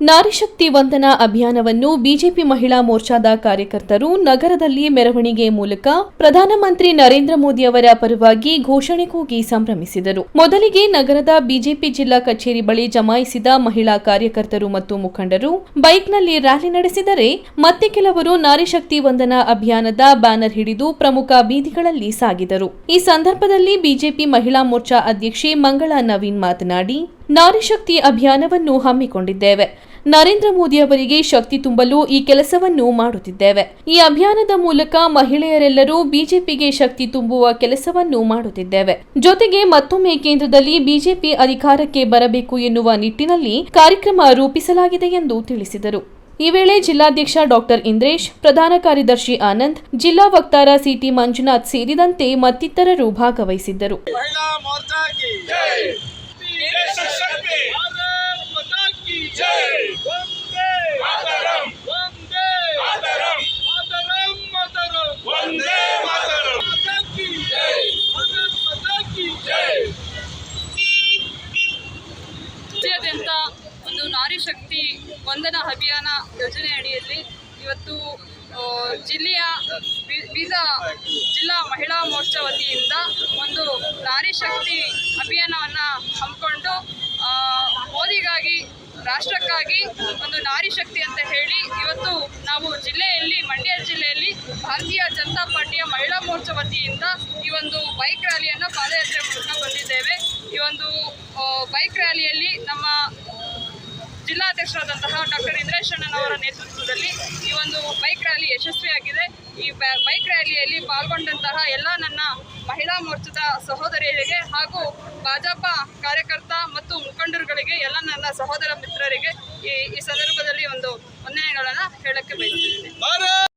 ನಾರಿಶಕ್ತಿ ವಂದನಾ ಅಭಿಯಾನವನ್ನು ಬಿಜೆಪಿ ಮಹಿಳಾ ಮೋರ್ಚಾದ ಕಾರ್ಯಕರ್ತರು ನಗರದಲ್ಲಿ ಮೆರವಣಿಗೆ ಮೂಲಕ ಪ್ರಧಾನಮಂತ್ರಿ ನರೇಂದ್ರ ಮೋದಿ ಅವರ ಪರವಾಗಿ ಘೋಷಣೆ ಕೂಗಿ ಸಂಭ್ರಮಿಸಿದರು. ಮೊದಲಿಗೆ ನಗರದ ಬಿಜೆಪಿ ಜಿಲ್ಲಾ ಕಚೇರಿ ಬಳಿ ಜಮಾಯಿಸಿದ ಮಹಿಳಾ ಕಾರ್ಯಕರ್ತರು ಮತ್ತು ಮುಖಂಡರು ಬೈಕ್ನಲ್ಲಿ ರ್ಯಾಲಿ ನಡೆಸಿದರೆ, ಮತ್ತೆ ಕೆಲವರು ನಾರಿಶಕ್ತಿ ವಂದನಾ ಅಭಿಯಾನದ ಬ್ಯಾನರ್ ಹಿಡಿದು ಪ್ರಮುಖ ಬೀದಿಗಳಲ್ಲಿ ಸಾಗಿದರು. ಈ ಸಂದರ್ಭದಲ್ಲಿ ಬಿಜೆಪಿ ಮಹಿಳಾ ಮೋರ್ಚಾ ಅಧ್ಯಕ್ಷೆ ಮಂಗಳಾ ನವೀನ್ ಮಾತನಾಡಿ, ನಾರಿಶಕ್ತಿ ಅಭಿಯಾನವನ್ನು ಹಮ್ಮಿಕೊಂಡಿದ್ದೇವೆ. ನರೇಂದ್ರ ಮೋದಿ ಅವರಿಗೆ ಶಕ್ತಿ ತುಂಬಲು ಈ ಕೆಲಸವನ್ನು ಮಾಡುತ್ತಿದ್ದೇವೆ. ಈ ಅಭಿಯಾನದ ಮೂಲಕ ಮಹಿಳೆಯರೆಲ್ಲರೂ ಬಿಜೆಪಿಗೆ ಶಕ್ತಿ ತುಂಬುವ ಕೆಲಸವನ್ನು ಮಾಡುತ್ತಿದ್ದೇವೆ. ಜೊತೆಗೆ ಮತ್ತೊಮ್ಮೆ ಕೇಂದ್ರದಲ್ಲಿ ಬಿಜೆಪಿ ಅಧಿಕಾರಕ್ಕೆ ಬರಬೇಕು ಎನ್ನುವ ನಿಟ್ಟಿನಲ್ಲಿ ಕಾರ್ಯಕ್ರಮ ರೂಪಿಸಲಾಗಿದೆ ಎಂದು ತಿಳಿಸಿದರು. ಈ ವೇಳೆ ಜಿಲ್ಲಾಧ್ಯಕ್ಷ ಡಾಕ್ಟರ್ ಇಂದ್ರೇಶ್, ಪ್ರಧಾನ ಕಾರ್ಯದರ್ಶಿ ಆನಂದ್, ಜಿಲ್ಲಾ ವಕ್ತಾರ ಸಿಟಿ ಮಂಜುನಾಥ್ ಸೇರಿದಂತೆ ಮತ್ತಿತರರು ಭಾಗವಹಿಸಿದ್ದರು. ರಾಜ್ಯಾದ್ಯಂತ ಒಂದು ನಾರಿ ಶಕ್ತಿ ವಂದನಾ ಅಭಿಯಾನ ಯೋಜನೆ ಅಡಿಯಲ್ಲಿ ಇವತ್ತು ಜಿಲ್ಲೆಯ ವಿವಿಧ ಜಿಲ್ಲಾ ಮಹಿಳಾ ಮೋರ್ಚಾ ವತಿಯಿಂದ ಒಂದು ನಾರಿ ಶಕ್ತಿ ಅಭಿಯಾನವನ್ನು ಹಮ್ಮಿಕೊಂಡು ಮೋದಿಗಾಗಿ, ರಾಷ್ಟ್ರಕ್ಕಾಗಿ ಒಂದು ನಾರಿ ಶಕ್ತಿ ಅಂತ ಹೇಳಿ ಇವತ್ತು ನಾವು ಮಂಡ್ಯ ಜಿಲ್ಲೆಯಲ್ಲಿ ಭಾರತೀಯ ಜನತಾ ಪಾರ್ಟಿಯ ಮಹಿಳಾ ಮೋರ್ಚಾ ವತಿಯಿಂದ ಈ ಒಂದು ಬೈಕ್ ರ್ಯಾಲಿಯನ್ನು ಪಾದಯಾತ್ರೆ ಮೂಲಕ ಬಂದಿದ್ದೇವೆ. ಈ ಒಂದು ಬೈಕ್ ರ್ಯಾಲಿಯಲ್ಲಿ ನಮ್ಮ ಜಿಲ್ಲಾಧ್ಯಕ್ಷರಾದಂತಹ ಡಾಕ್ಟರ್ ಇಂದ್ರೇಶ್ ಅಣ್ಣನವರ ನೇತೃತ್ವದಲ್ಲಿ ಈ ಒಂದು ಬೈಕ್ ರ್ಯಾಲಿ ಯಶಸ್ವಿಯಾಗಿದೆ. ಈ ಬೈಕ್ ರ್ಯಾಲಿಯಲ್ಲಿ ಪಾಲ್ಗೊಂಡಂತಹ ಎಲ್ಲ ನನ್ನ ಮಹಿಳಾ ಮೋರ್ಚಾದ ಸಹೋದರಿಯರಿಗೆ ಹಾಗೂ ಭಾಜಪಾ ಕಾರ್ಯಕರ್ತ ಮತ್ತು ಮುಖಂಡರುಗಳಿಗೆ, ಎಲ್ಲ ನನ್ನ ಸಹೋದರ ಮಿತ್ರರಿಗೆ ಈ ಸಂದರ್ಭದಲ್ಲಿ ಒಂದು ವಂದನೆಗಳನ್ನು ಹೇಳಕ್ಕೆ ಬಯಸುತ್ತೇನೆ.